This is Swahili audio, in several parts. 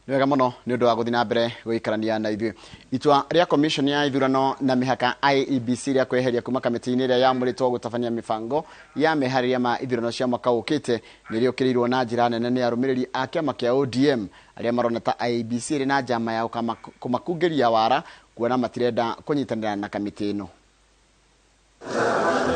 Wega muno ni undu wa guthi na mbere guikarania na ithuĩ. Itua ria commission ya ithurano na mihaka IEBC ria kweheria kuma kamiti-inĩ ĩrĩa yaamũrĩtwo gũtabania mibango ya meharĩria ma ithurano cia mwaka ũkĩte nĩrĩũkĩrĩirwo na njĩra nene nĩ arũmĩrĩri a kĩama kĩa ODM arĩa marona ta IEBC ĩrĩ na njama ya kũmakungĩria wara kuona matirenda kũnyitanĩra na kamiti ĩno.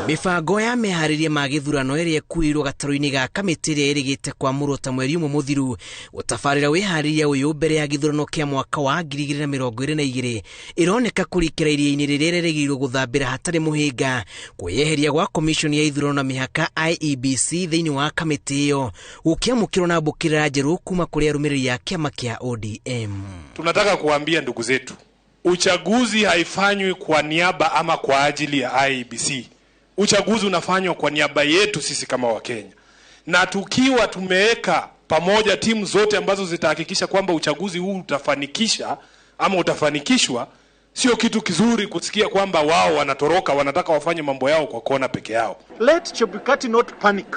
Mibango ya meharĩria ma gĩthurano ĩrĩa ĩkuĩirwo gatarũ-inĩ ga kamĩtĩ ĩrĩa ĩrĩgĩte kwamũrwo ta mweri ũmwe mũthiru gũtabarĩra wĩharĩria ũyũ mbere ya gĩthurano kĩa mwaka wa 2022 ĩroneka kũrikĩra iria-inĩ rĩrĩa rĩrĩgĩrĩirwo gũthambĩra hatarĩ mũhĩnga kwĩyeheria gwa commission ya ithurano na mĩhaka IEBC thĩinĩ wa kamĩtĩ ĩyo gũkĩamũkĩrwo na mbũkĩrĩra njerũ kuma kũrĩ arũmĩrĩri a kĩama kĩa ODM. Tunataka kuambia ndugu zetu, uchaguzi haifanywi kwa niaba ama kwa ajili ya IEBC. Uchaguzi unafanywa kwa niaba yetu sisi kama Wakenya. Na tukiwa tumeweka pamoja timu zote ambazo zitahakikisha kwamba uchaguzi huu utafanikisha ama utafanikishwa, sio kitu kizuri kusikia kwamba wao wanatoroka, wanataka wafanye mambo yao kwa kona peke yao. Let Chebukati not panic.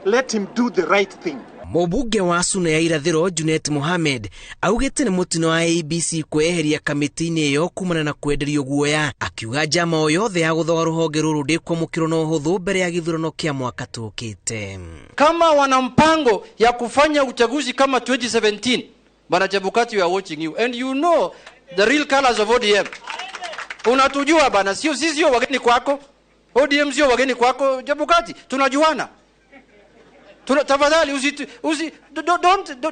Let him do the right thing. Mũmbunge wa Suna ya irathĩro Junet Mohamed augĩte nĩ mũtino wa IEBC kweheria kamĩtĩ-inĩ ĩyo kumana na kwenderio guoya, akiuga njama o yothe ya gũthogora rũhonge rũrũ ndĩkwamũkĩrwo na ũhũthũ mbere ya gĩthurano kĩa mwaka tũkĩte. Kama wana mpango ya kufanya uchaguzi kama 2017, Bwana Chebukati, we are watching you and you know the real colors of ODM. Unatujua bana, sisi sio wageni kwako. ODM sio wageni kwako Chebukati, tunajuana. Tafadhali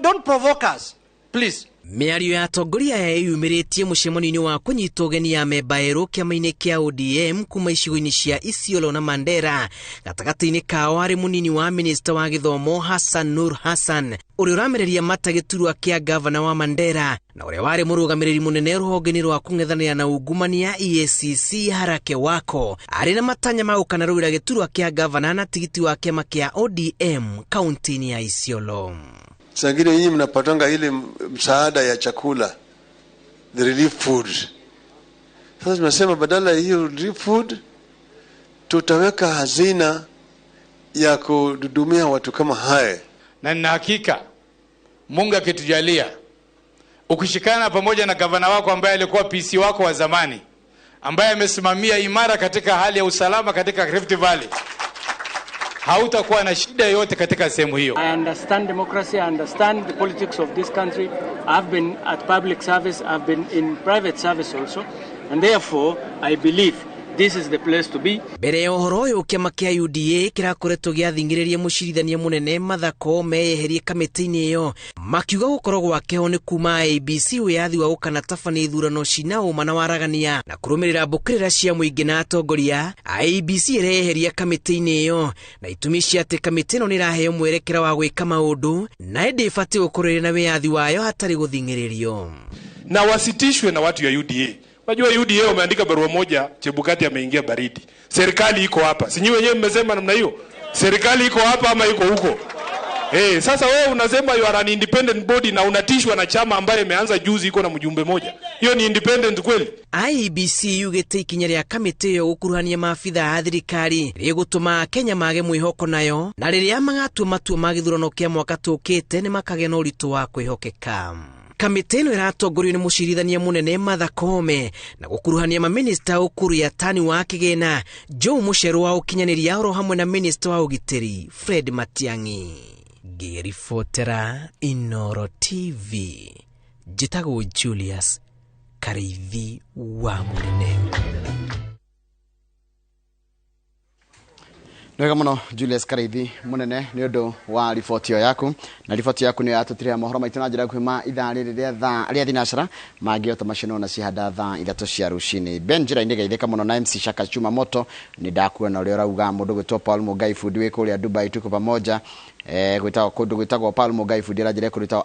don't provoke us, please. Mĩario ya atongoria aya yumĩrĩtie mũcemanio-inĩ wa kũnyita ũgeni ya memba erũ kĩama-inĩ kĩa ODM kuma icigo-inĩ cia Isiolo na Mandera, gatagatĩ-inĩ kao arĩ mũnini wa minista wa gĩthomo Hassan Nur Hassan, ũrĩa ũramereria mata gĩturwa kĩa gavana wa Mandera, na ũrĩa warĩ mũrũgamĩrĩri mũnene rũhonge-inĩ rwa kũng'ethanĩra na ungumania EACC Harake Wako, arĩ na matanya ma gũkanarũĩra gĩturwa kĩa gavana na tigiti wa kĩama kĩa ODM kaunti-inĩ ya Isiolo. Sangine nyinyi mnapatanga ile msaada ya chakula, the relief food. Sasa tunasema badala ya hiyo relief food tutaweka hazina ya kududumia watu kama haya. Na nina hakika Mungu akitujalia, ukishikana pamoja na gavana wako ambaye alikuwa PC wako wa zamani, ambaye amesimamia imara katika hali ya usalama katika Rift Valley, hautakuwa na shida yote katika sehemu hiyo. I understand democracy, I understand the politics of this country. I've been at public service, I've been in private service also, and therefore I believe this is the place to be. Mbere ya ũhoro ũyũ kĩama kĩa UDA kĩrakoretwo gĩathingĩrĩria mũcirithania mũnene Mathako meyeherie kamĩtĩ-inĩ ĩyo, makiuga gũkorwo gwake nĩ kuma IEBC wĩyathi wa gũkanatabania ithurano cina ũma na waragania na kũrũmĩrĩra mbũkĩrĩra cia mũingĩ na atongoria. IEBC ĩreyeheria kamĩtĩ-inĩ ĩyo na itumi cia atĩ kamĩtĩ ĩno nĩ ĩraheo mwerekera wa gwĩka maũndũ na ĩndĩ ĩbatiĩ gũkorwo na wĩyathi wayo hatarĩ gũthingĩrĩrio. Na wasitishwe na watu ya UDA. Wajua UDA wameandika barua moja, Chebukati ameingia baridi. Serikali iko hapa. Si nyinyi wenyewe mmesema namna hiyo? Serikali iko hapa ama iko huko? Sasa wewe unasema you are an independent body na unatishwa na chama ambaye imeanza juzi iko na mjumbe moja. Hiyo ni independent kweli? IEBC yugĩte ikinya rĩa kamĩtĩ ĩyo gũkuruhania maabitha a thirikari rĩgũtũma Kenya mage mwĩhoko nayo, na rĩrĩa magatua matua ma gĩthurano kĩa mwaka tũkĩte nĩ makagĩa na ũritũ wa kwĩhokeka. Kamĩtĩ ĩno ĩratongorio nĩ mũcirithania mũnene Mathakome na gũkuruhania maminista Ukuru Yatani wa kĩgĩna, Joe Mucheru wa ũkinyanĩria oro hamwe na minista wa ũgitĩri Fred Matiang'i. Ngĩribotera Inooro TV, njĩtagwo Julius Kareithi wa Mũrene. Nwega muno Julius Kareithi munene ni undu wa riboti yaku, na riboti yaku ni yatutire mohoro maitu na njira kuima ithaa rĩa thinacara mangiota macino na cihanda thaa 3 cia rucini. Benjira ine gaitheka muno na MC Shaka Chuma Moto ni ndakuona ũrĩa ũrauga mũndũ gwĩtwo Paul Mugai Food wĩ kũrĩa Dubai tuko pamoja. Gwĩtagwo kũndũ gwĩtagwo Paul Mugai Food ĩranjĩra kũrĩtwo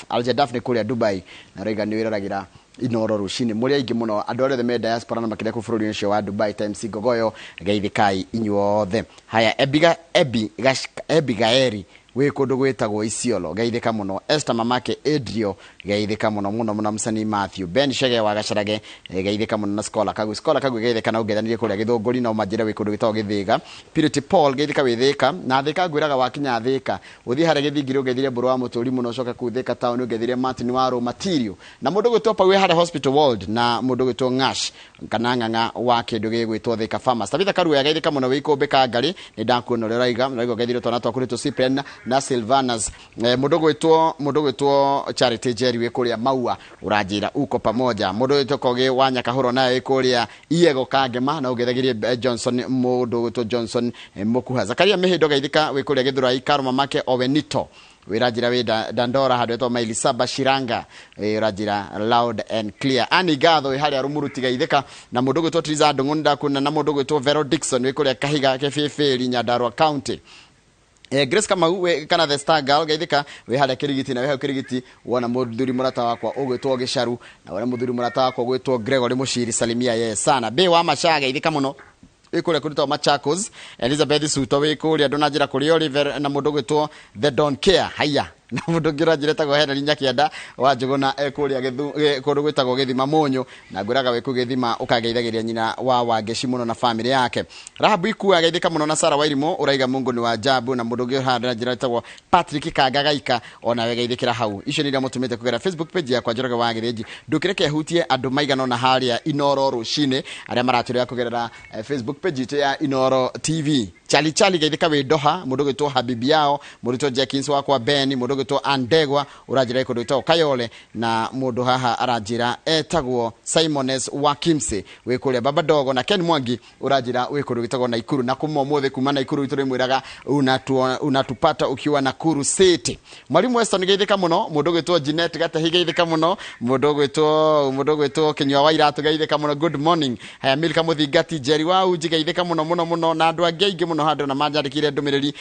Aljadaf ni kũrĩa Dubai, na rĩga nĩ wĩraragira Inooro rucini. Mũrĩa ingĩ mũno andũ arĩa me diaspora na makĩria kũ bũrũri ũcio wa Dubai Times Gogoyo geithikai inyuothe. Haya Ebi Gaeri we kundu gwitagwo Isiolo geithika muno Esther mamake Adrio geithika muno muno Msani Matthew Ben Shege wa Gacarage geithika muno na Scholar Kagu geithika na ugethanire kuria Githunguri na majira we kundu gwitagwo Githiga Purity Paul geithika withika na thika gwiraga wakinya thika uthi hare githingire ugethire mburu wa muturi muno coka kuthika town ugethire Martin Waro material na mundu gwitwa we hare hospital world na mundu gwitwa Ngash kana nganga wa kindu gigwitwo thika farmers tabitha karu ya geithika muno wikumbika ngari ni ndakuno raiga gethire twana twakurito Cyprian na Silvanas mundu gwitwo Charity Jerry we kuria Maua urajira uko pamoja mundu gwitwo Koge wa Nyakahuro naye we kuria Iego Kangema na ugethagirie Johnson mundu gwitwo Johnson Mukuha Zakaria Mehindo geithika we kuria Githura Ikaro mamake Owenito wirajira we Dandora hadwetwo Maili Saba Shiranga wirajira loud and clear ani gatho we hari arumuruti geithika na mundu gwitwo Triza Ndungunda kuna na mundu gwitwo Vero Dixon we kuria Kahiga Kefeferi Nyandarua County Grace Kamau we kana the Star Girl geithika we hale kirigiti na we kirigiti wona muthuri murata wakwa ugwitwo Gisharu na wona muthuri murata wakwa ugwitwo Gregory Mushiri salimia ye sana be wa machaga geithika muno ikure kurita Machakos Elizabeth Suto we kuria ndonajira kuri Oliver na mundu gwitwo The Don't Care haya na mundu ngirajire tago Henry Nyakianda wa Njuguna ekuria kundu gwitagwo Githima Munyu na nguraga we kugithima ukageithagiria nyina wa Wangeshi muno na family yake Rahabu Ikua geithika muno na Sara Wairimo uraiga Mungu ni wa Jabu na mundu ngirajire njira tago Patrick Kagagaika ona we geithikira hau icio nira mutumite kugera Facebook page yakwa Njoroge wa Gireji ndukireke hutie andu maigana na haria Inoro rucine aria maraturira kugerera Facebook page ya Inoro TV Chali geithika we Doha mundu gwitwo Habibi yao mundu gwitwo Jenkins wakwa Ben mundu gwitwo Andegwa urajira kundu gwitwo Kayole na mundu haha arajira etagwo Simones wa Kimse we kuria Baba Dogo na Ken Mwangi urajira we kundu gwitagwo Naikuru na kumomothe kuma Naikuru ituri mwiraga unatupata ukiwa Nakuru City Mwalimu Weston geithika muno mundu gwitwo Jeanette Gatahi geithika muno mundu gwitwo Kinywa wa Iratu geithika muno good morning haya Milka Muthingati Jerry wa Uji geithika muno na andu angeige muno handu na manjarikire ndumiriri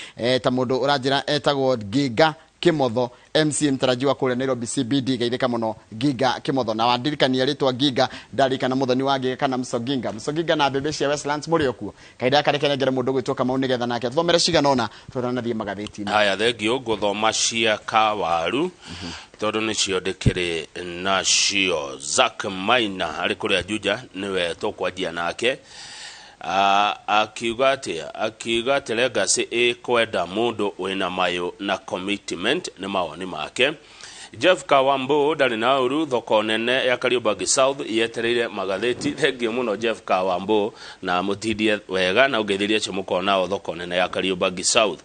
ta mundu urajira etagwo Giga Kimotho MC mtarajiwa kule Nairobi CBD geithika muno Giga Kimotho na wandirikania ritwa Giga ndarika na muthoni wa Giga kana Msoginga na Bebecia Westlands muri okuo kaida karekene ngere mundu gwitwoka mau nigetha nake thomere ciganona turanathie magathiti haya thengio guthoma cia kawaru tondu ni cio ndikiri nacio Zack Maina ari kuria Juja niwe tukwanjia nake akiuga ati legacy kwenda mundu wina mayo na commitment ni mawoni make Jeff Kawambo ndari na uru thoko nene ya Kariobangi South yetereire magatheti thengio muno Jeff Kawambo na mutindie wega na ugeithirie chimukona thoko nene ya Kariobangi South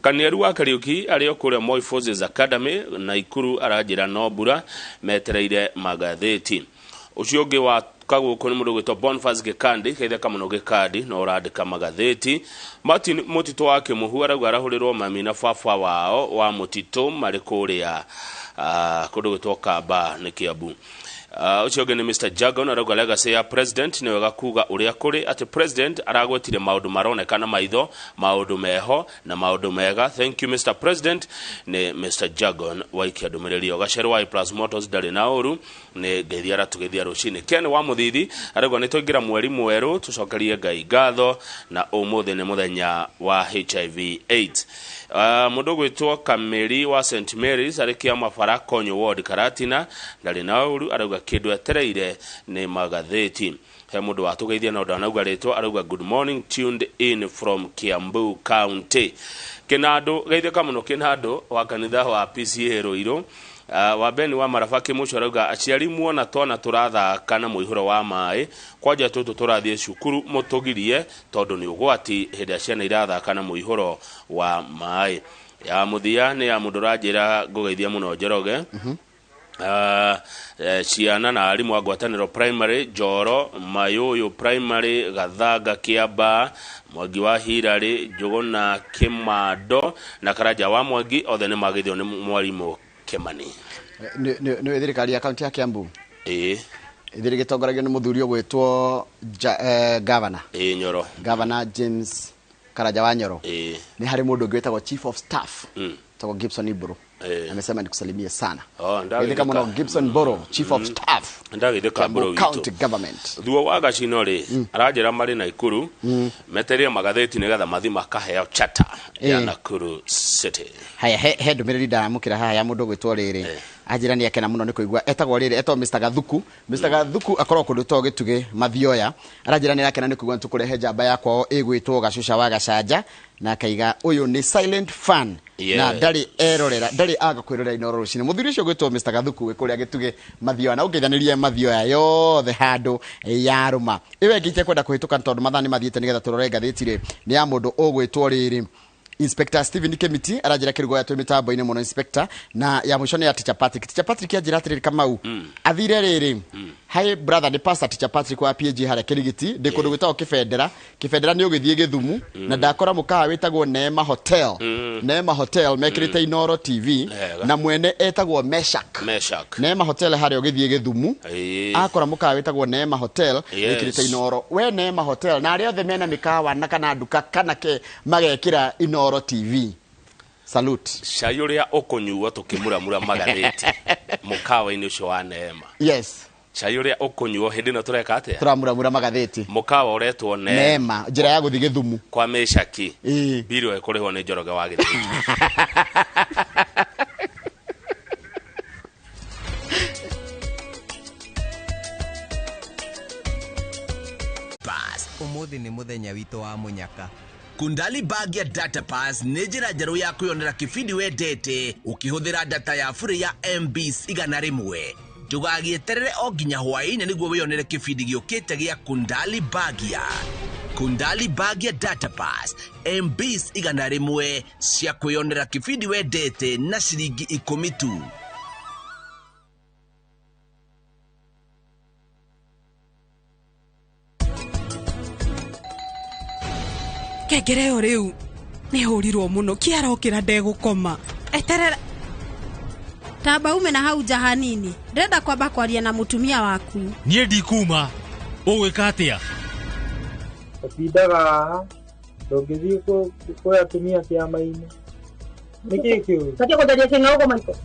Kanieru wa Kariuki ario kure Moi Forces Academy na Ikuru arajira Nobura metereire magatheti ucio ungi wa kaguko ni mundu gwitwo Boniface Gikandi keitheka muno Gikandi no urandika magatheti Martin Mutito wake muhu arahurirwo mami na fafa wao wa Mutito mari kuria kundu gwitwo Kamba ni Kiambu ucio ungi ni Mr Jagon arauga legacy ya president ni wega kuga uria kuri ati president aragwetire maundu maronekana maitho maundu meho na maundu mega thank you Mr President ni Mr Jagon waikia ndumiriri Gacheru wa Plus Motors ndari na uru ni geithia tugethia rucini Ken wa Muthithi arauga ni tuingira mweri mweru tucokerie Ngai ngatho na umuthi ni muthenya wa HIV AIDS mundu gwitwo Kameri wa St Mary's arikia mabara Konyo Ward Karatina ndari na uru arauga kindu etereire ni magatheti he mundu watugeithia na ndanauga ritwa arauga good morning tuned in from Kiambu County Kinado geithika muno Kinado wa kanitha wa PCA Roiro wa Beni wa Marafaki muco arauga aciari muona tona turatha kana muihuro wa mai kwaja tutu turathie cukuru mutugirie tondu ni ugwati hede ciana iratha kana muihuro wa mai ya muthia ni ya mundu rajira gugeithia muno Njoroge ciana na arimu agwataniro primary Joro Mayoyo primary Gathaga Kiamba Mwangi wa Hirari Njuguna Kimado na Karaja wa Mwangi othe ni magithio ni mwarimu Kimani ni thirikari ya county ya Kiambu thiri gitongoragio ni muthuri ogwitwo governor Nyoro governor James Karaja wa Nyoro ni hari mundu gwetagwo chief of staff tago Gibson Iburu amesema nikusalimie sana. Ndagithika muno Gibson Boro, Chief of Staff. Ndagithika Boro witu. County Government. Thuo waga cinori aranjira mari na Ikuru meteria magatheti nigetha mathima kaheo chata ya Nakuru City. Haya he ndumiriri ndamukira haha ya mundu gwitwo riri ajira ni akena muno ni kuigua etagwo riri etwa Mr Gathuku. Mr Gathuku akorwo kundu to gituge mathioya arajira ni akena ni kuigua ntukurehe jamba yakwa igwitwo Gacusha wa Gacanja na kaiga uyu ni silent fan na ndari erorera ndari aga kwirorera inoro rucine muthuri ucio gwitwo Mr Gathuku we kuria gituge mathioya na ungeithanirie mathioya yothe handu ya ruma iwe ngite kwenda kuhituka tondu mathani mathiete nigetha turore gatheti ri ni ya mundu ugwitwo riri Inspector Steven Kemiti arajira kirugo ya mitambo ine muno inspector na ya mushone ya Teacher Patrick ajira atiriri Kamau athire riri hi brother ni pastor Teacher Patrick wa PG hara kirigiti de kundu gwitao kifedera ni ugithie Githumu na ndakora mukawa witagwo Neema Hotel mekirite Inoro TV na mwene etagwo Meshak Neema Hotel hara ugithie Githumu akora mukawa witagwo Neema Hotel mekirite Inoro we Neema Hotel na ari othe mena mikawa na kana nduka kana ke magekira Inoro TV. Salute. Shayuria okunyuo tukimuramura magatheti. Mukawa-ini ucio wa Neema. Yes. Shayuria okunyuo hindi no tureka atia? Turamuramura magatheti. Mukawa uretwo Neema. Njira ya guthi Githumu. Kwa Meshaki. Biro ekurihwo ni Njoroge wa Githiti. Bas, umuthi ni muthenya wito wa munyaka. Kundali bag ya data pass ni njira njerũ ya kwĩyonera kĩbindi wendete ũkĩhũthĩra data ya bure ya MBs 100. Ndũgagĩeterere o nginya hwaĩ-inĩ nĩguo wĩyonere kĩbindi gĩũkĩte gĩa Kundali bag ya data pass MBs 100 cia kwĩyonera kĩbindi wendete na ciringi 10 tu. Kengere yo riu ni hurirwo muno kiarokira ndegukoma eterera tamba ume na hau jahanini ndenda kwamba kwaria na mutumia waku nie ndikuma ugwika atia atindaga ndongithii ko atumia kiama-ini niki kiu kati kutaria king'augo maiko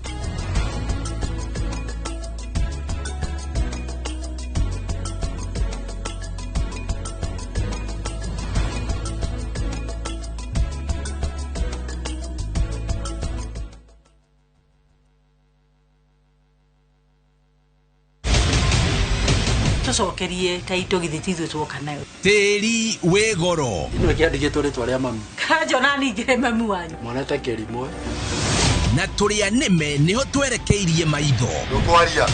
tucokerie kaito githitithwe twoka nayo tĩri wĩ goro ino kiandikĩtwo rĩtwa rĩa mami kanjona ningire mami wanyu mwanete kĩrimwe na tũrĩa nĩme nĩho twerekeirie maitho ndũkwaria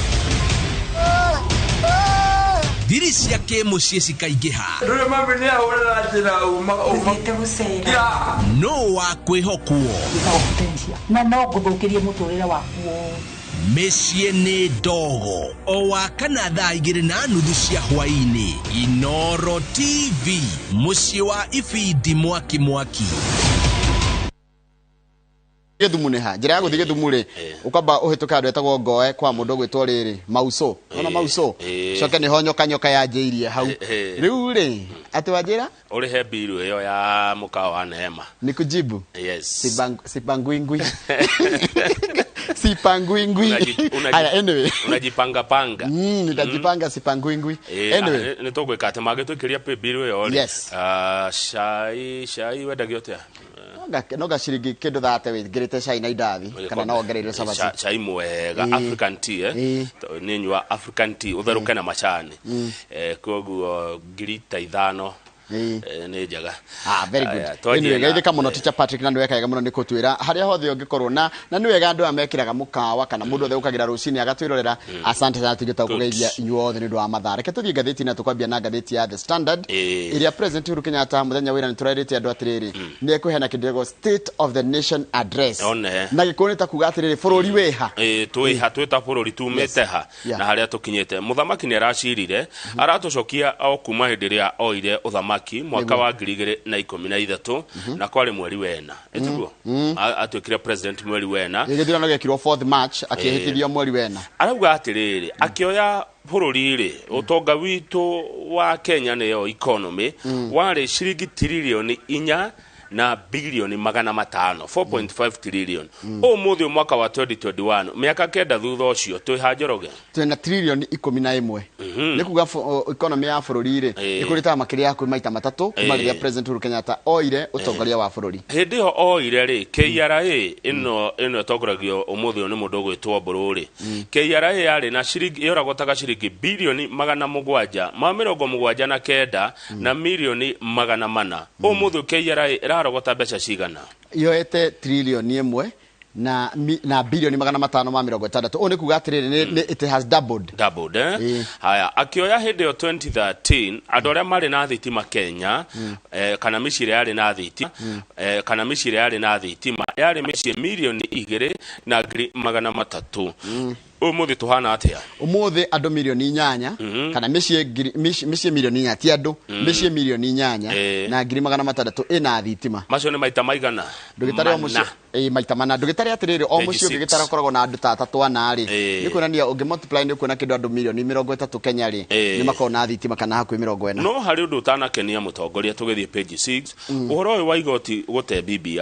thiri cia kĩmũciĩ cikaingĩha ndũrĩ mami nĩ ahũrĩra njĩra umĩte gũcera no wa kwĩhokwo na no ngũthũkĩrie mũtũrĩre waku mĩciĩ nĩ ndogo o wakana thaa 2:30 cia hwaĩ-inĩ Inoro TV mũciĩ wa ibindi mwaki Githumu ni ha njira ya guthi Githumu ri ukamba uhituka andu etagwo Ngoe kwa mundu gwitwo riri Mauso ona Mauso coke ni honyoka nyoka ya njeirie hau riu ri ati wajira uri he biru iyo ya mukawa wa Neema nikujibu yes sipanguingui sipanguingui haya anyway unajipanga nitajipanga sipanguingui anyway nitugwika ati magitwikiria biru iyo ri yes shai wedagio tia noga shiringi kindu thate wingirite cai na indathi kana no ongereire cabaci cai mwega African tea ni nyua African tea utheruke na macani koguo ngirita 5 ni njega very good ni wega ithika muno Teacher Patrick na ni wega muno ni kutwira haria hothe ungikorwo na ni wega andu amekiraga mukawa kana mundu othe ukagira rucini agatwirorera asante sana tugita kugeithia inyuo othe ni ndu wa mathare ke tuthie gatheti na tukwambia na gatheti ya The Standard iria President Uhuru Kenyatta muthenya wira ni turarite andu atiriri ni ekuhena kindego State of the Nation Address na gikoni ta kuga atiriri bururi weha twiha twita bururi tumite ha na haria tukinyite muthamaki ni aracirire aratucokia o kuma hindi ria oire uthamaki mwaka wa 2013 na kwari mweri wena etugo atwikire president mweri wena igithirano gekirwo 4th March akihitithio mweri wena arauga atiriri akioya bururi ri utonga witu wa Kenya niyo economy wari ciringi trilioni 4 na bilioni 500 4.5 trillion umuthi mwaka wa 2021 miaka kenda thutha ucio twihanjoroge twina trilioni 11 ni kuga economy ya bururi ri ikurita makiria ya maita matatu kuma ria president Uhuru Kenyatta oire utongoria wa bururi hindi ho oire ri KRA ino tongoragio umuthi ni mundu gwitwo bururi KRA yari na shiringi yoragotaga shiringi bilioni 779 na kenda na milioni 400 umuthi KRA irarogota mbeca cigana yoete trilioni 1 na bilioni 560 one kuga atiriri it has doubled haya akioya hindi yo 2013 andu aria mari na thitima Kenya kana micire yari na thitima kana micire yari na thitima yari micie milioni 2 na 300 umuthi tuhana atia umuthi andu milioni 8 kana micie milioni 8 ti andu micie milioni 8 na 300 ina thitima macio ni maita maigana ndugitari o mucio maita mana ndugitari atiriri o mucio ngigitara koragwo na andu ta 3 anari ni kuonania ungi multiply ni kuona kindu andu milioni 30 Kenya ri ni makona thitima kana hakuhi 40 no hari undu utanakenia mutongoria tugithie page 6 uhoro uyu wa igoti gute BBI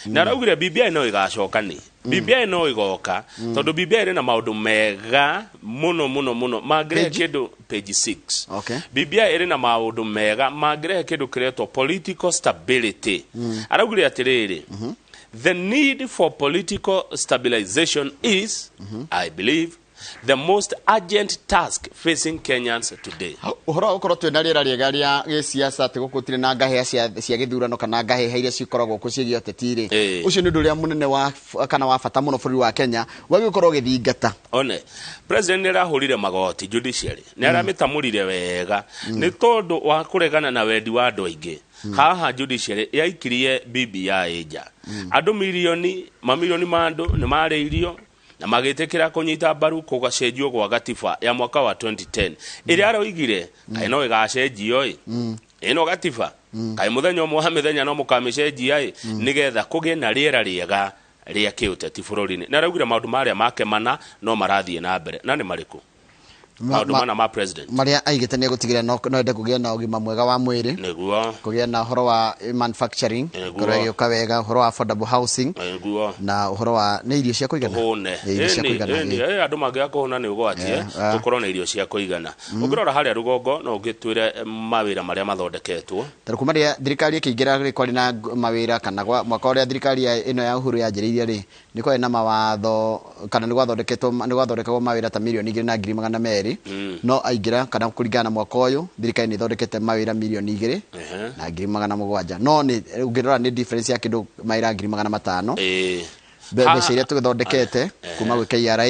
na raugire BBI no igacoka ni BBI no igoka tondu BBI ri na maundu mega muno magire kindu page 6 BBI ri na maundu mega magire kindu kiretwo political stability araugire atiriri the need for political stabilization is I believe the most urgent task facing Kenyans today. Uhoro ukoro twena rira riega ria gisiasa tigukutire na ngahia cia githurano kana ngahia iria cikoragwo kucigio tetire ucio ni nduria munene wa kana wa bata muno bũrũri wa Kenya wagikorwo githingata one president ni rahurire magoti judiciary ni aramitamurire wega ni tondu wa kuregana na wendi wa andu aingi haha judiciary yaikirie BBI nja andu mamilioni ma andu ni mariirio na magitikira kunyita mbaru kugacenjio gwa gatiba ya mwaka wa 2010 iria aroigire kai no igacenjio ino gatiba kai muthenya umwe ha mithenya no mukamicenjia nigetha kugie na riera riega ria kiuteti bururi-ini na araugire maundu maria makemana no marathie na mbere na ni mariku maundu mana ma president maria aigite ni gutigira no ende kugia na ugima mwega wa mwiri niguo kugia na uhoro wa manufacturing kugia kawega uhoro wa affordable housing niguo na uhoro wa ne irio cia kuigana irio cia kuigana andu mangia kuhuna ni ugwatie gukorwo na irio cia kuigana ungirora haria rugongo no ugitwire mawira maria mathondeketwo taruku maria thirikari ikiingira ri kwari na mawira kana mwaka uria thirikari ino ya Uhuru yanjiririe ri ni kwari na mawatho kana ni gwathondeketwo mawira ta milioni 2,200 no aingira kana kuringana mwaka uyu thirikari ni thondekete mawira milioni 2 na 700 no ni ungirora ni difference ya kindu mawira 500 mbeca iria tugithondekete kuma gwi KRA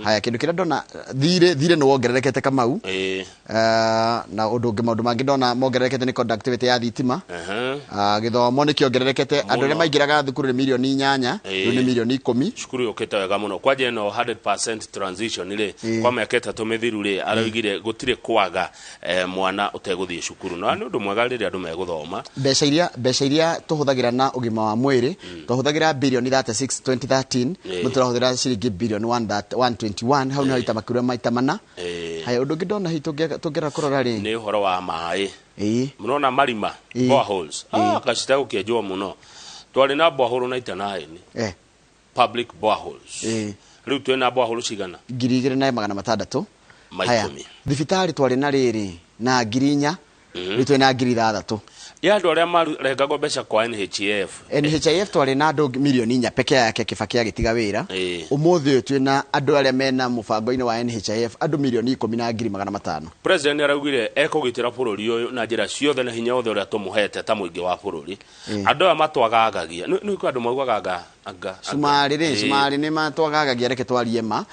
haya kindu kiria ndona thire no wongererekete Kamau na undu ungi maundu mangi ndona mongererekete ni conductivity ya thitima githomo ni kiongererekete andu aria maingiraga thukuru ni milioni 8 ni milioni 10 cukuru yokete wega muno kwaje no 100% transition ri kwa miaka 3 mithiru ri araugire gutire kwaga mwana uteguthie cukuru no ni undu mwega ri andu meguthoma mbeca iria tuhuthagira na ugima wa mwiri tuhuthagira bilioni 36 2013 muturahũthĩra ciringi bilioni 121 hau ni haita makĩria maita mana haya ũndũ ngĩndona hitu tũngĩra kũrora rĩ nĩ ũhoro wa maĩ mũnona marima boreholes kacita gũkĩenjwo mũno twarĩ na borehole na itanaini public boreholes rĩu twĩna borehole cigana 2,600 haya thibitarĩ twarĩ na rĩrĩ na 4,000 rĩu twĩna 6,000 ya andu aria marengagwo mbeca kwa NHIF twarĩ na andu milioni 4 peke yake Kibaki agitiga wira umuthi uyu twina andu aria mena mubango-ini wa NHIF andu milioni 10,500 president araugire ekugitira bururi uyu na njira ciothe na hinya wothe uria tumuhete ta muingi wa bururi andu aya matwagagagia ni kwa andu maugaga Sumari ni matwagagagia reke twarie ma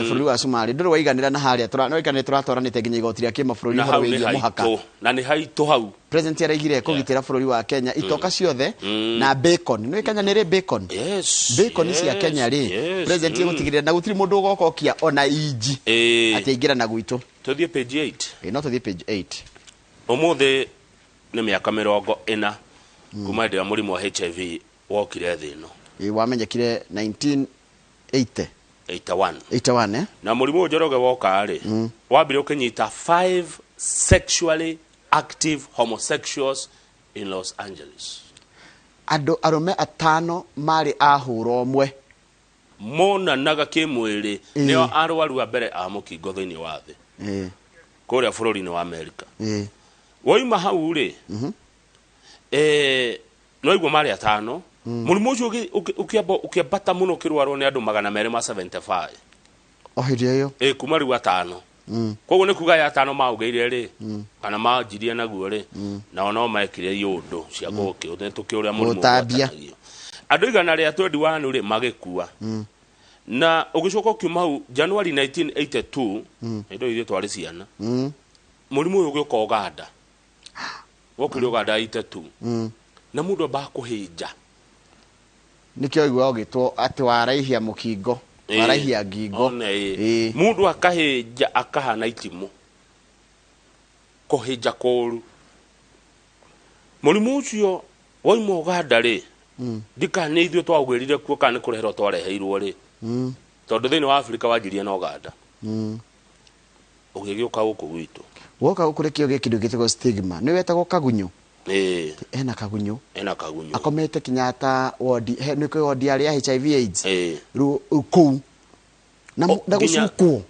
bururi wa Sumari nduri waiganira na haria turatwaranite nginya igoti ria kimabururi horo wigie muhaka na ni haitu hau president araigire kugitira bururi wa Kenya itoka ciothe na bacon no ikanya nire bacon bacon cia Kenya ri president gutigirira na gutiri mundu ugokokia ona inji atiingira na gwitu tuthie page 8 no tuthie page 8 umuthi ni miaka 40 kuma ndia murimu wa HIV wokire thino wamenyekire 1981 na murimu njoroge woka ri wambire ukinyita 5 sexually active homosexuals in Los Angeles Andũ arũme atano mari ahũra ũmwe monanaga kimwiri nio arwaru a mbere a mũkingo thĩinĩ wa thĩ kũrĩa bũrũri-inĩ wa Amerika. Woima hau rĩ no igua mari atano mũrimũ ũcio ũkĩambata mũno ũkĩrwarwo nĩ andũ 275 o hĩndĩ ĩyo kuma rĩu atano. Koguo nĩ kuga ya atano maũgeire rĩ kana manjirie naguo rĩ nao no mekire yũndũ cia gũkĩũrĩa mũrimũ ũtambia. Andũ 121 rĩ magĩkua na ũgĩcoka kiuma hau January 1982 indo iria twarĩ ciana mũrimũ ũyũ ũgĩũka Uganda wokire Uganda 82 na mũndũ bakũhĩnja nikio igwa ũgĩtwo atĩ waraihia mũkingo waraihia ngingo mũndũ akahĩnja akahana itimũ kũhĩnja kũru. Mũrimũ ũcio woima Uganda rĩ ndika nĩ ithuĩ twaugĩrire kuo kana kũrehero twareheirwo rĩ tondũ thĩinĩ wa Afrika wanjirie na Uganda ũgĩgĩũka gũkũ gwitũ woka gũkũ kĩo gĩkĩndũ gĩtagwo stigma nĩ wetagwo kagunyo ena kagunyo akomete Kenyatta ward nĩ kwa ward ya HIV AIDS kũu na gũcukwo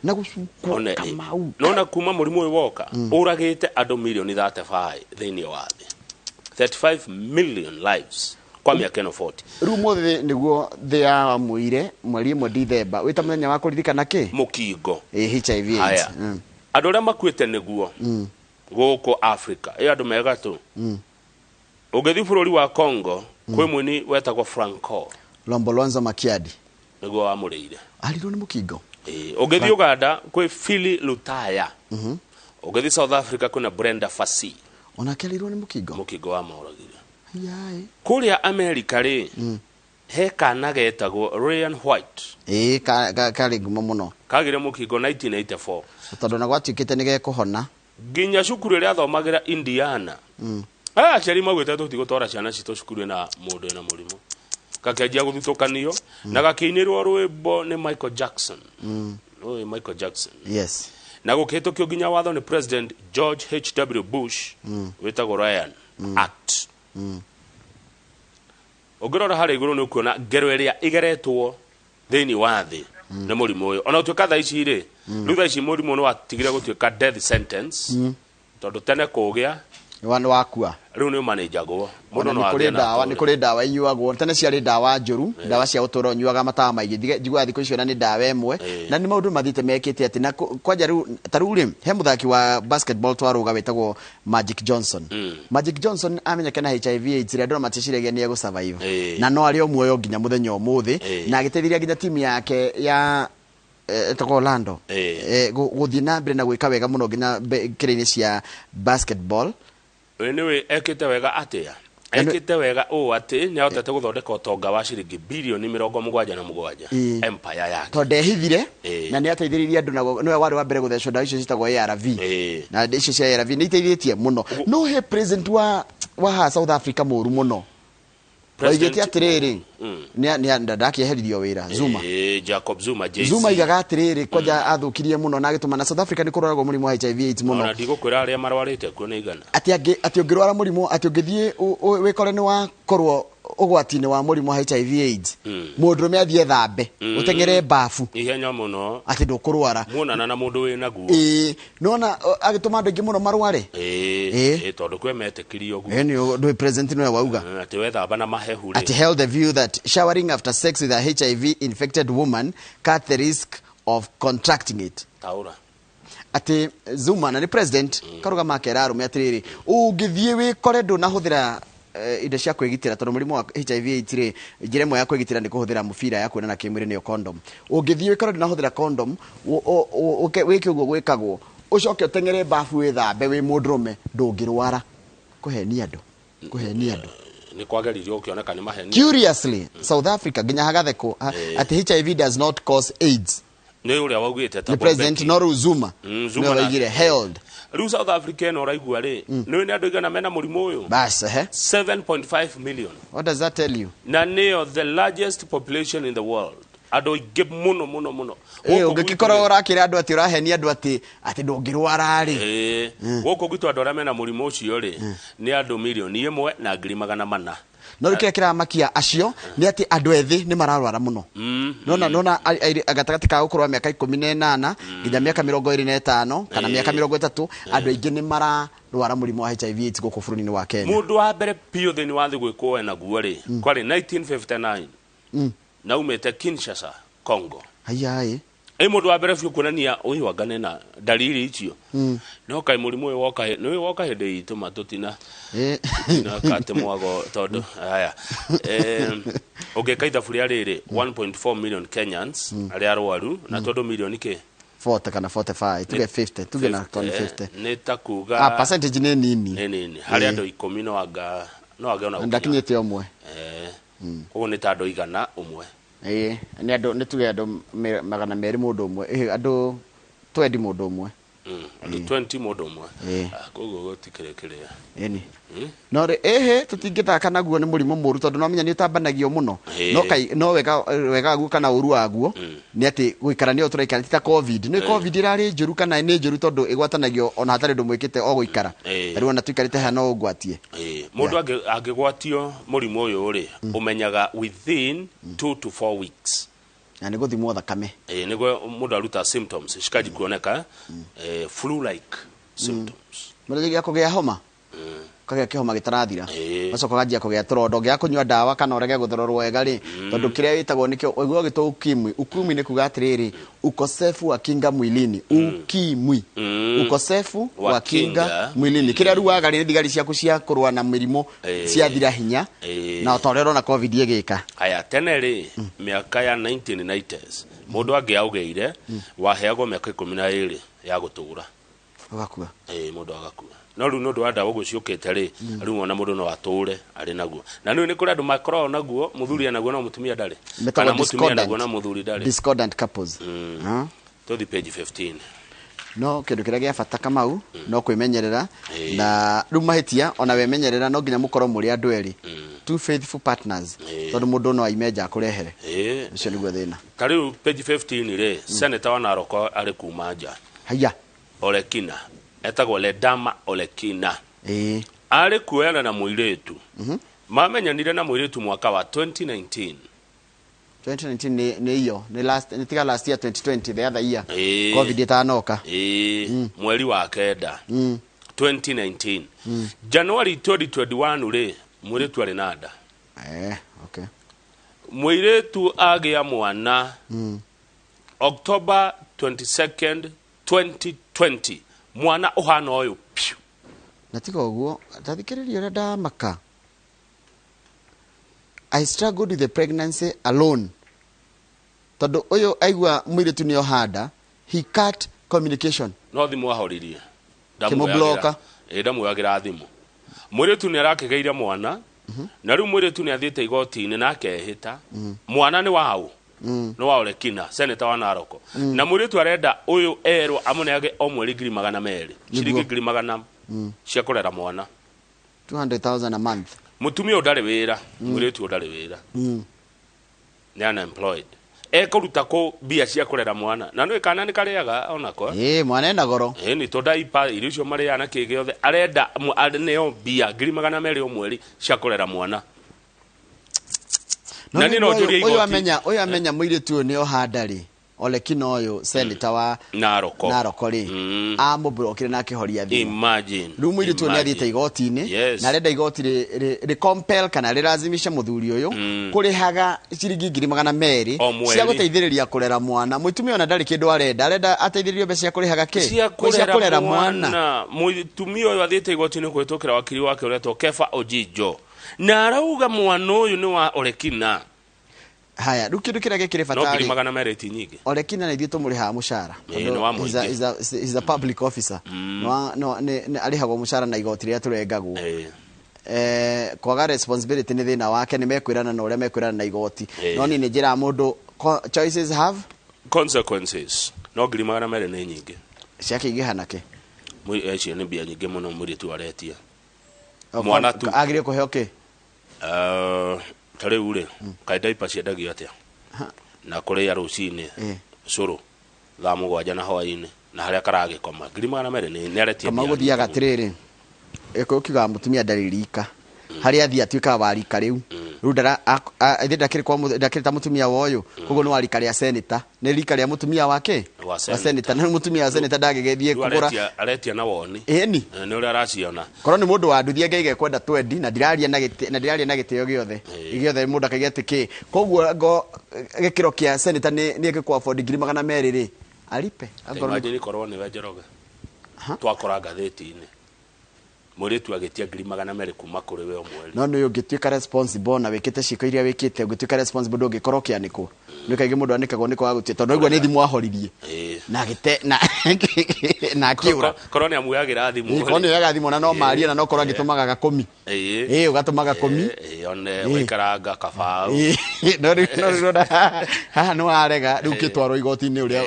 kamau nona kuma mũrimũ ũyũ woka ũragĩte andũ milioni 35 thĩinĩ wa thĩ 35 million lives kwa mĩaka 40. Rĩu mũthĩ nĩguo thĩ ya mwĩire mweri 1 December wĩta mũthenya wa kũririkana kĩ mũkingo HIV AIDS. Andũ arĩa makuĩte nĩguo gũkũ Africa andũ megatũ ũgĩthiĩ bũrũri wa Congo kwĩ mũini wetagwo Franco Lombolonzo Makiadi nĩguo wamũrĩire arirwo nĩ mũkingo. Ũgĩthiĩ Uganda kwĩ Philly Lutaya ũgĩthiĩ South Africa kwĩna Brenda Fassie onake arirwo nĩ mũkingo wa moragire. Kũrĩa Amerika rĩ he kana getagwo Ryan White karĩ ngumo mũno kagire mũkingo 1984 tondũ na gwatuĩkĩte nĩ gekũhona nginya cukuru ĩrĩa athomagira Indiana aciari maugĩte tũtigũtwara ciana citũ cukuru na mũndũ ena mũrimũ kakĩanjia gũthutũkanio na gakĩinĩrwo rwĩmbo nĩ Michael Jackson. Michael Jackson yes na gũkĩhĩtũkio nginya watho nĩ President George H.W. Bush wĩtagwo Ryan Act. Ũngĩrora harĩ igũrũ nĩ ũkuona ngero ĩrĩa igeretwo thĩinĩ wa thĩ nĩ mũrimũ ũyũ ona ũtuĩka thaa ici rĩ rĩu thaa ici mũrimũ nĩ watigire gũtuĩka death sentence tondũ tene kũgĩa wakua rĩu nĩ manĩjagwo mũndũ no agĩe ndawa nĩ kũrĩ ndawa inyuagwo tene ciarĩ ndawa njũru ndawa cia ũtũro nyuaga matawa maingĩ njigua thikũ icio na nĩ ndawa ĩmwe na nĩ maũndũ mathite mekĩte atĩ na kwanja rĩu tarĩu rĩ he mũthaki wa basketball twarũga wĩtagwo Magic Johnson. Magic Johnson amenyeke na HIV AIDS rĩa andũ maticiregia nĩ egũ survive na no arĩ o muoyo nginya mũthenya ũmũthĩ na agĩteithiria nginya timu yake ya Orlando gũthiĩ na mbere na gwĩka wega mũno nginya kĩrĩa-inĩ cia basketball. Anyway, ekĩte wega atĩa ekĩte wega ũũ atĩ nĩ ahotete gũthondeka ũtonga wa ciringi bilioni 77 empire yake tondũ ndehithire na nĩ ateithĩrĩirie andũ nĩwe warĩ wa mbere gũthecwo ndawa icio citagwo ARV na icio cia ARV nĩ iteithĩtie mũno no he president wa South Africa mũru mũno oigĩte atĩrĩrĩ nĩ ndakĩeheririo wĩra Zuma Jacob Zuma Zuma igaga atĩrĩrĩ kwanja athũkirie mũno na agĩtũma na South Africa nĩ kũroragwo mũrimũ wa HIV AIDS mũno ona ndigũkwĩra arĩa marwarĩte kuo nĩ igana atĩ ũngĩrwara mũrimũ atĩ ũngĩthiĩ wĩkore nĩ wakorwo ũgwati-inĩ wa mũrimũ wa HIV AIDS mũndũrũme athiĩ thambe ũteng'ere bafu ihenya mũno atĩ ndũkũrwara muonana na mũndũ wĩ naguo nona agĩtũma andũ aingĩ mũno marware tondũ kwĩ metĩkirie ũguo nĩ president nĩwe wauga atĩ wethamba na mahehu atĩ held the view that showering after sex with a HIV infected woman cut the risk of contracting it. Taura atĩ Zuma na nĩ president karuga makera arũme atĩrĩrĩ ũngĩthiĩ wĩkore ndũnahũthĩra indo cia kwĩgitĩra tondũ mũrimũ wa HIV AIDS rĩ njĩra ĩmwe ya kwĩgitĩra nĩ kũhũthĩra mũbira ya kuonana kĩmwĩrĩ nĩyo condom ũngĩthiĩ wĩkore ndũnahũthĩra condom wĩke ũguo gwĩkagwo ũcoke ũteng'ere bafu wĩthambe wĩ mũndũrũme ndũngĩrwara kũhenia andũ nĩ kwageririo ũkĩoneka nĩ maheni. Curiously South Africa nginya hagatheko atĩ HIV does not cause AIDS nĩ ũrĩa waugĩte the president no Zuma nĩ waigire held rĩu South Africa no raigua rĩ nĩ andũ igana mena mũrimũ ũyũ bas 7.5 million. What does that tell you? Na nĩyo the largest population in the world andũ ingĩ mũno ũngĩkorwo ũrakĩra andũ atĩ ũrahenia andũ atĩ ndũngĩrwara rĩ gũkũ gwitũ andũ arĩa mena mũrimũ ũcio rĩ nĩ andũ milioni 1 na 400,000 no rikira kiramakia acio ni ati andu ethi ni mararwara muno nona agatagati ka gukorwa miaka 18 nginya miaka 25 kana miaka 30 andu aingi ni mararwara murimu wa HIV/AIDS guku bururi-ini wa Kenya. Mundu wa mbere pio thini wa thi gwikwo na guo ri kwari 1959 na umete Kinshasa, Congo. Ayai Mundu wa mbere pio kuonania uyu wangane na dalili icio no kai murimu uyu woka hindi itu matutina na kate mwago todo haya ugekaitha buri ariri 1.4 million Kenyans ari arwaru na todo milioni ke 40 kana 45 tuge 50 tuge na 50 nitakuga percentage ni nini hari andu 10 no age ona ndakinyete omwe koguo ni tando igana umwe ni andu ni tuge andu magana meri mundu umwe andu 20 mundu umwe andu 20 mundu umwe koguo gutikirekiria no tutingithaka naguo ni murimu muru tondu no menya ni utambanagio muno no wega guo kana uru waguo ni ati guikarania uturaikara ti ta covid ni covid irari njuru kana ni njuru tondu igwatanagio ona hatari ndu mwikite o guikara riu ona tuikarite ha no ugwatie mundu angigwatio murimu uyu ri umenyaga within 2 to 4 weeks ni guthimwo thakame niguo mundu aruta symptoms shikaji kuoneka flu like symptoms mara ya kugea homa kagea kihoma gitarathira macoka gajia kugea torondo gya kunywa dawa kana urege guthororwo wega ri tondu kiria witagwo nikio ogwo gitu ukimwi ni kuga atiriri ukosefu wa kinga mwilini ukimwi ukosefu wa kinga mwilini kiria ruaga ri thigari ciaku cia kurwa na mirimo cia thira hinya na utorero na covid igika aya tene ri miaka ya 1990s mundu angiaugeire waheagwo miaka 12 ya gutura agakua mundu agakua no riu nundu wa ndawa guciukite ri riu ona mundu no ature ari naguo na riu ni kuri andu makorwo naguo muthuri naguo no mutumia ndari kana mutumia naguo na muthuri ndari discordant couples to the page 15 no kindu kiria gia bata kamau no kwimenyerera na riu mahitia ona wemenyerera no nginya mukorwo muri andu eri two faithful partners tondu mundu no aimeja kurehere ucio niguo thina kariu page 15 ri senator wa Naroko ari kuma nja haya Olekina etagwo Ledama Olekina ari kuoyana na muiretu mamenyanire na muiretu mwaka wa 2019 ni hiyo ni last year 2020 the other year covid itanoka mweri wa kenda 2019 January 2021 ri muiretu ari nada okay muiretu agia mwana October 22nd 2020 mwana uhana oyo natika oguo tathikiriria ria ndamaka I struggled with the pregnancy alone tondu uyu aigua mwiritu ni ohanda he cut communication no thimu ahoririe bloka ndamu yagira thimu mwiritu ni arakigeire mwana na riu mwiritu ni athiite igoti-ini na akehita mwana ni wao no wa Olekina senator wa Naroko na mwiritu arenda uyu erwo amuneage o mweri 200 shilingi 200 cia kurera mwana 200,000 a month mutumia udari wira mwiritu udari wira ni unemployed ekuruta ko bia cia kurera mwana na no ikana ni kariaga onako mwana ena goro ni to daipa irisho maria na kige othe arenda neo bia 200 o mweri cia kurera mwana na ni no juria igoti oyo amenya mwiritu ni ohadari Olekina oyo senator wa Naroko ri amubrokire na kihoria thi imagine riu mwiritu ni athiite igoti-ini na renda igoti ri compel kana rirazimisha muthuri uyu kurihaga ciringi 200 cia guteithiriria kurera mwana mutumia ona ndari kindu arenda ateithiririo mbeca cia kurihaga ki cia kurera mwana mutumia uyu athiite igoti-ini kwitukira wakiri wake uretwo Kefa Ojijo na arauga mwana uyu ni wa Olekina haya rukiru kira gikire fatari no 200 nyingi Olekina na thito muri ha mushara is a public officer no ni alihagwo mushara na igoti ria turengagwo kwaga responsibility ni thina wake ni mekwirana na uria mekwirana na igoti no ni njira mundu choices have consequences no 200 ni nyingi ciake igihanake eci ni bia nyingi muno muri tu aretia mwana tu agire kuheo ki tare ure kai daipa ciendagio atia na kuria rucini curu thaa mugwanja na hwaini na haria karagikoma 200 ni aretia kama guthiaga tiriri eko kiga mutumia ndaririka hari athi atuika wa rika riu rudara ndakire kwa ndakire ta mutumia woyo kogo no rika ria senator ne rika ria mutumia wake wa senator na mutumia wa senator ndagegethie kugura aretia na woni eni ne uri araciona korwo ni mundu wa nduthia ngeige kwenda twendi na ndiraria na giteo giothe mundu akagetiki koguo ngo gikiro kia senator ni gikwa for degree 200 ri alipe imagine korwo ni wenjeroge twakora ngatheti-ini muritu agitia ngiri 200 kuma kuri we omweri no no ungituika responsible na wikite ciko iria wikite ungituika responsible ndungikoro kianiko nikaige mundu anikagwo niko agutie tondu igwa ni thimu ahoririe na gite na kiura korwo ni amuyagira thimu korwo ni yaga thimu na no maria na no korwo agitumaga 10 ugatumaga 10 one wikaranga kabau no ha no arega riu kitwaro igoti-ini uria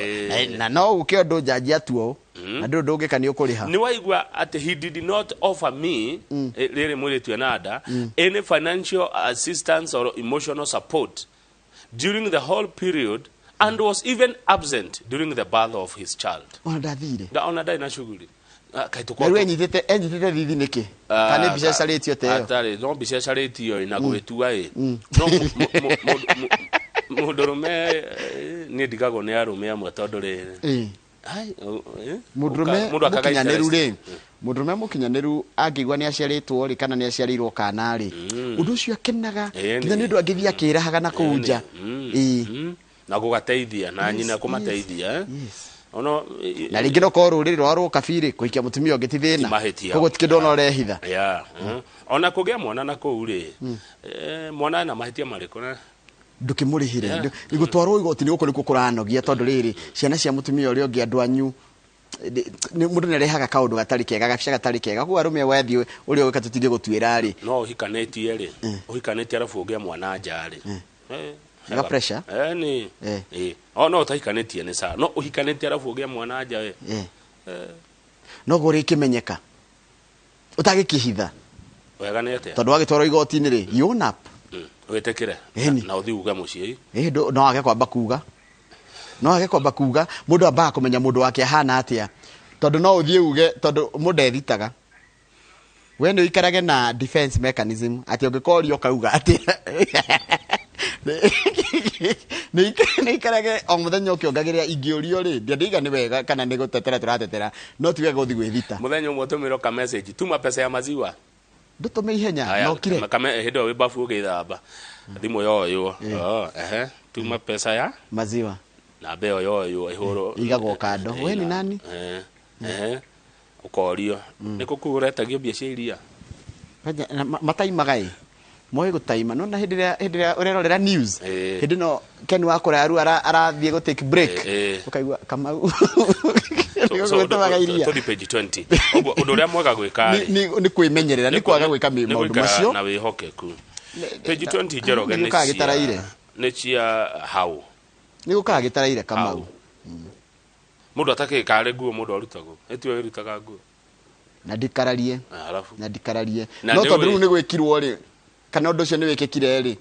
na no uke ndu jaji atuo na ndu ndungikani ukuriha ni waigwa at he did not offer me riri muritu nada any financial assistance or emotional support during the whole period and was even absent during the birth of his child. Ona dai na shughuli kaituko rwe nyitete thithi niki kana bica caritio teo atari no bica caritio ina gwitua no mudurume ni ndigago ni arume amwe tondu riri mudurume mukinyaneru ri mudurume mukinyaneru angigwa ni aciaritwo ri kana ni aciarirwo kana ri undu ucio akenaga nginya ni ndu angithia kirahaga na kunja na gugateithia na nyina kumateithia ono na ringi no ko ruriri rwa kabiri kuikia mutumia ungiti thina kogo tikindo no rehitha ona kugia mwana na ko uri mwana na mahitia mariko na ndukimurihire igutwarwo igoti ni guko kuranogia tondu riri ciana cia mutumia uri ungi andu anyu ni mundu ne rehaga kaundu gatari kega gabica gatari kega ku arume wethi uri uga tutige gutwira ri no uhikanetie ri uhikanetie arafu ugia mwana njari ga pressure ni no utahikanetie ni sa no uhikanetie arafu ugia mwana nja we no guri kimenyeka utagikihitha wega ni ate tondu agitwarwo igoti-ini ri yonap wetekire na uthi uga mucii no age kwamba kuga mundu amba kumenya mundu wake hana atia tondu no uthie uge tondu mundu ethitaga we no ikarage na defense mechanism ati ungikorio kauga ati ni ikarage o muthenya ukiongagiria ingiorio ri ndiga ni wega kana ni gutetera turatetera no tiwe guthi gwithita muthenya umwe tumiro ka message tuma pesa ya maziwa ndutume ihenya no kire makame hindo we bafu ugithamba thimu yoyo tuma pesa ya maziwa na beo yoyo ihuro igagwo kando we ni nani ukorio niko kuretagio biaciria mataimagai moyo gutaima no na hindira urerorera news hindi no Ken wakora aru arathie go take break ukaigwa kama to the page 20 undu ria mwega gwika ni kwimenyerera ni kwaga gwika maundu macio na wihokeku page 20 jeroge ni cia how ni gukaga gitaraire kama mundu atake kare guo mundu arutago etio irutaga guo na ndikararie alafu na ndikararie no tondu ni gwikirwo ri kana undu ucio ni wikikire ri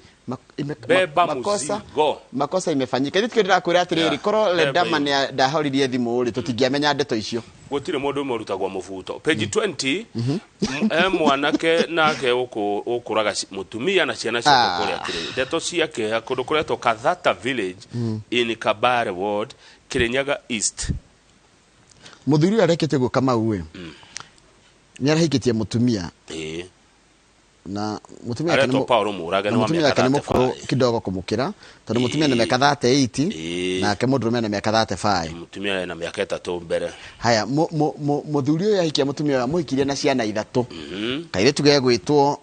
makosa imefanyika thithi ndira kwira atiriri koro ledama ni ndahoririe thimu ri tutingiamenya ndeto icio gutire mundu umurutagwa mubuto page 20 mwanake nake ukuraga mutumia na ciana cia kuria atiri ndeto ciake akundu kuretwo Kathata village in Kabare ward Kirinyaga East muthuri arekete go kama uwe ni arahikitie mutumia na mutumia yake ni mukuru kidogo kumukira tondu mutumia ni miaka 38 na ke mundurume ni miaka 35 mutumia na miaka 3 mbere haya muthuri uyu ahikia mutumia wa muhikirie na ciana 3 kaire tuge gwitwo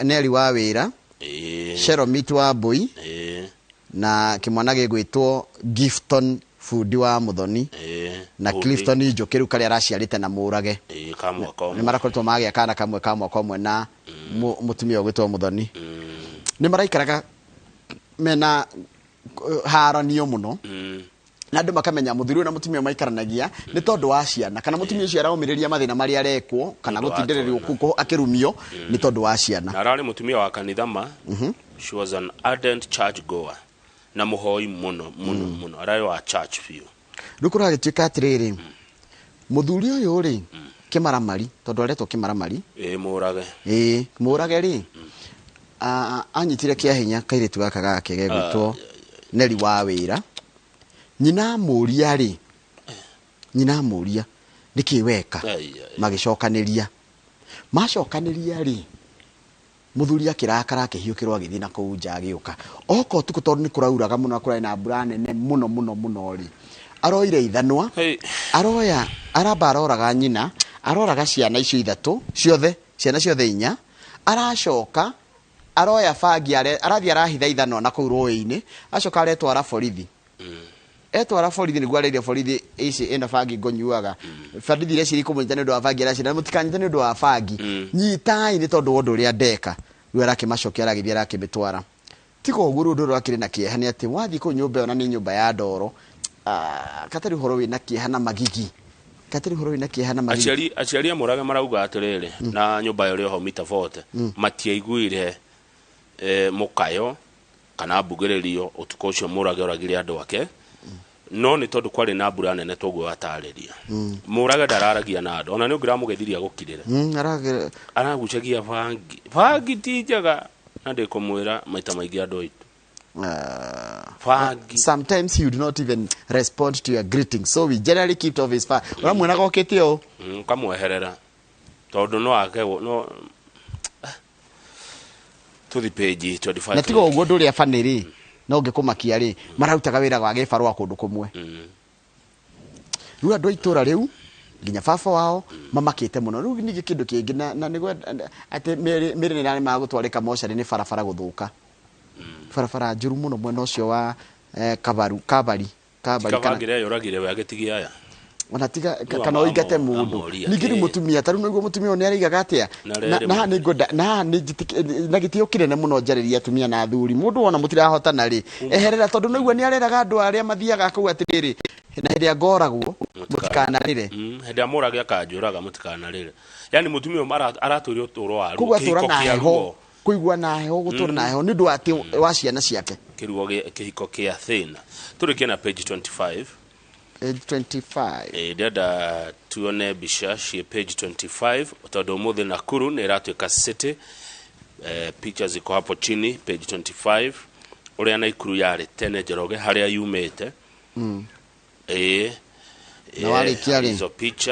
Neri wa wira Sheromit wa Boy na kimwana gigwitwo Gifton Fudi wa Muthoni na Clifton Njokeru kale araciarite na murage ni marakoretwo magia kana kamwe kamwe na mutumia gwitwo Muthoni ni maraikaraga mena haranio muno na andu makamenya muthuri na mutumia maikaranagia ni tondu wa ciana kana mutumia ucio araumireria mathina mari arekwo kana gutindererio kuko akirumio ni tondu wa ciana arari mutumia wa kanithama she was an ardent church goer na muhoi muno arari wa church view rukura gituika atiriri muthuri uyu ri Kimaramari tondu aretwo Kimaramari Murage ri anyitire kia hinya kairitu gaka gake gegwitwo Neri wa Wira nyina muria niki weka magicokaniria ri muthuri akirakara akihiukirwa githi na kuunja agiuka oko tuko tondu ni kurauraga muno akurai na mbura nene muno ri aroire ithanwa aroya aramba aroraga nyina aroraga ciana icio ithatu ciana ciothe inya aracoka aroya fangi arathi arahitha ithanwa na kuu rũĩ-inĩ acoka aretwara borithi etwara borithi niguo areire borithi ici ina fangi ngonyuaga borithi iria ciri kumunyita ni ndu wa fangi aracina mutikanyita ni ndu wa fangi nyitai ni tondu wondu uria ndeka rĩu arakimacokia aragithia arakimitwara tigo ũguo rũndũ rwakĩrĩ na kĩeha nĩ atĩ wathi kũu nyũmba ĩyo na nĩ nyũmba ya ndoro katari horo wĩna kĩeha na magigi aciari a Murage marauga atiriri na nyũmba ĩyo ĩrĩ ho mita 40 matiaiguire mukayo kana mbugĩrĩrio ũtukũ ũcio Murage oragire andũ ake no nĩ tondũ kwarĩ na mbura nene toguo atarĩria Murage ndararagia na andũ ona nĩ ũngĩramũgethiria gũkirĩra aragucagia fangi ti njega na ndĩkũmwĩra maita maingĩ andũ aitũ sometimes he would not even respond to your greeting, so we generally keep off his fire. Uramwona gokete o kamweherera tondu no ake no to the page 25 na tigo uguo nduri afaniri no ngikumakia ri mararutaga wira wa gibarwa kundu kumwe riu andu itura riu nginya baba wao mamakite muno riu nigi kindu kingi na nigwe ati miri ni nani magutwarika moshari ni barabara guthuka barabara njuru muno mwena ucio wa kabari kana yoragire we agitigia aya ona tiga kana oigate mundu nigiri mutumia taru niguo mutumia oni arigaga atia na ni ngoda na ni gitio kinene muno njariria atumia na athuri mundu ona mutirahotana ri eherera tondu niguo ni areraga andu aria mathiaga kau atiriri na hĩndĩ ngoragwo mutikanarire hĩndĩ Murage akanjuraga mutikanarire yani mutumia aratũria ũtũro wa kĩhiko kĩa kuigua na heho gutura na heho nindu ati wa ciana ciake kirugo kihiko kia thina turikie na page 25 ndenda tuone bica cie page 25 tondu muthi Nakuru ni iratuika city pictures ziko hapo chini page 25 uria Nakuru yari tene Njoroge haria yumite na warikia ri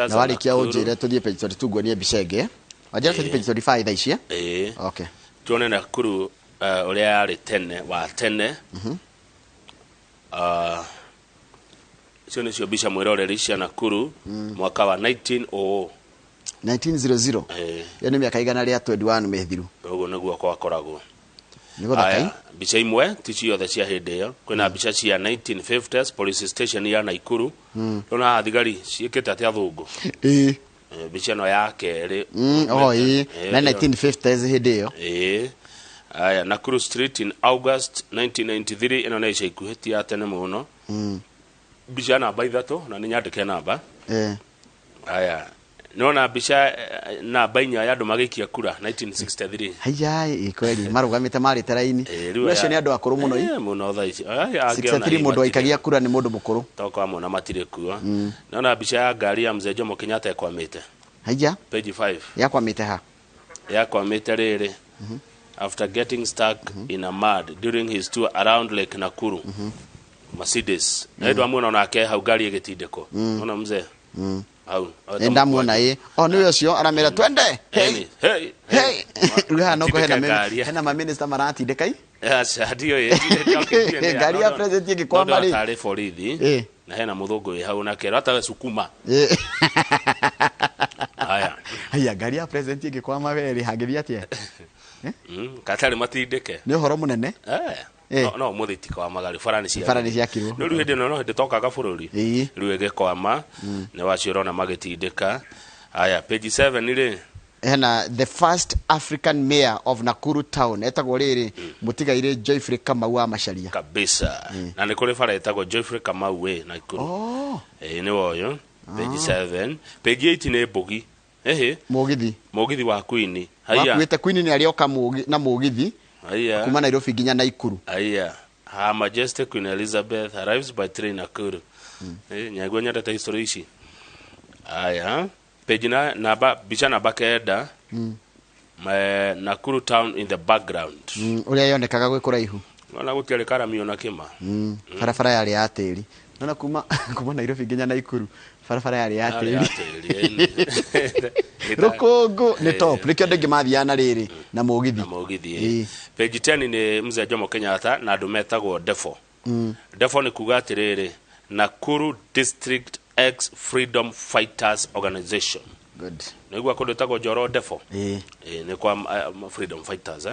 na warikia ujire tuthie page 22 guonie bica ingi wajira page 25 thaa ici okay tuone Nakuru uria yari tene wa tene cio nĩcio mbica mwĩroreri cia Nakuru mwaka wa 1900 yo nĩ mĩaka igana rĩa 21 mithiru ũguo nĩguo kwakoragwo nĩgũthakai mbica imwe ti ciothe cia hĩndĩ ĩyo kwĩna mbica cia 1950s police station ya Nakuru rona thigari ciĩkĩte atĩ athũngũ mbica ĩno ya kerĩ na 1950s hĩndĩ ĩyo aya Nakuru Street in August 1993 ĩno nĩ ica ikuhĩ ti ya tene mũno mbica namba 3 na nĩ nyandĩke namba aya nona mbica namba 4 ya andũ magĩikia kura 1963 haya kweli marugamite mari teraini ucio ni andu akuru muno muno thaa ici 63 mundu aikagia kura ni mundu mukuru toka amona matire kuwa nona mbica ya ngari ya mzee Jomo Kenyatta ekwamite haya page 5 yakwamite ha yakwamite riri after getting stuck in a mud during his tour around Lake Nakuru Mercedes ndio amwona nake hau ngari igitindiko ona mzee hau enda muona niwe ucio aramera twende hey ruha no ko hena ma minister maratindika acha ndio ngari ya president ikikwama ri tare borithi na hena muthungu wi hau nake ratawe sukuma haya ngari ya president ikikwama weri hangithia atia katari matindike ni horo munene no muthitiko wa magari farani cia kirwo no riu no hindi tokaga bururi riu egekwama ne waciorona magitindika aya page 7 ri hena the first African mayor of Nakuru town etagwo riri mutigaire Joyfrey Kamau wa Macharia kabisa na ni kuri fara etagwo Joyfrey Kamau we Nakuru ni woyo page 7 page 8 ni bogi mugithi wa Queen haya wakwite Queen ni arioka na mugithi kuma Nairobi nginya Nakuru Her Majesty Queen Elizabeth arrives by train Nakuru nyagwo nyandata history ici aya page na namba bicha namba kenda Nakuru town in the background uria yonekaga gwe kuraihu na gutiare karamio na kima barabara yari ya tiri nona kuma Nairobi nginya Naikuru barabara yari ya tiri rukungu ni top nikyo ndingi mathiana riri na mugithi page 10 ni mzee Jomo Kenyatta na andu metagwo defo defo ni kuga atiriri Nakuru District X Freedom Fighters Organization. Good. Nigwa kondo tago joro defo. Ni kwa Freedom Fighters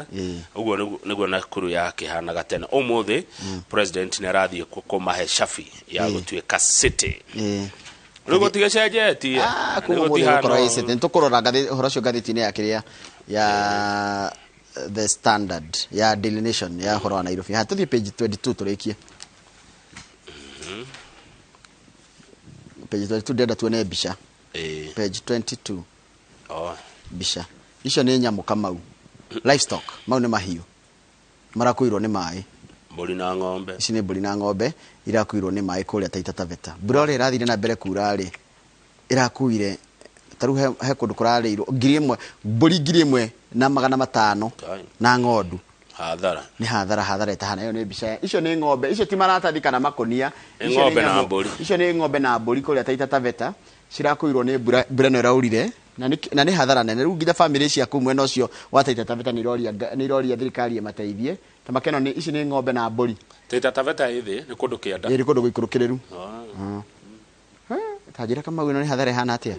Ugo nigwa Nakuru yake hanaga tena. Umuthi president ni radhi kumahe shafi ya gutuika city. Rugo tigesha jeti. Kugo tiha no. Ntukurora horocio gathiti-ini yakiria ya The Standard ya Daily Nation ya horo wa Nairobi. Hatuthi page 22 turikie. Page 22 ndenda tuone bicha. Page 22. Bicha. Icio ni nyamu kamau. Livestock. Mau ni mahiu. Marakuirwo ni mai. Mburi na ng'ombe. Ici ni mburi na ng'ombe irakuirwo ni mai kuria Taita Taveta. Mbura ri irathire na mbere kura ri irakuire taru he kundu kurareirwo 1,000 mburi 1,000 na 500 na ng'ondu. Hadhara. Ni hadhara etahana yo ni bicha. Icio ni ng'ombe. Icio ti maratathi kana makonia. Ng'ombe na mburi. Icio ni ng'ombe na mburi kuria Taita Taveta. Cirakuirwo ni mbura no iraurire na ni hadhara nene ru nginya family cia kumwe no cio wa Taita Taveta ni roria thirikari mateithie ta makeno ni ici ni ng'ombe na mburi. Taita Taveta ithi ni kundu kianda ni kundu guikurukiriru tajira kama wino ni hadhara hana atia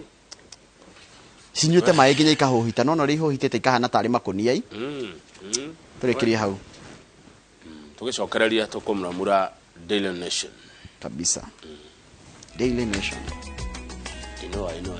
cinyute mai nginya ikahuhita no ri huhitite ikahana tari makonia i turikiria hau tugicokereria Kumuramura Daily Nation kabisa Daily Nation I know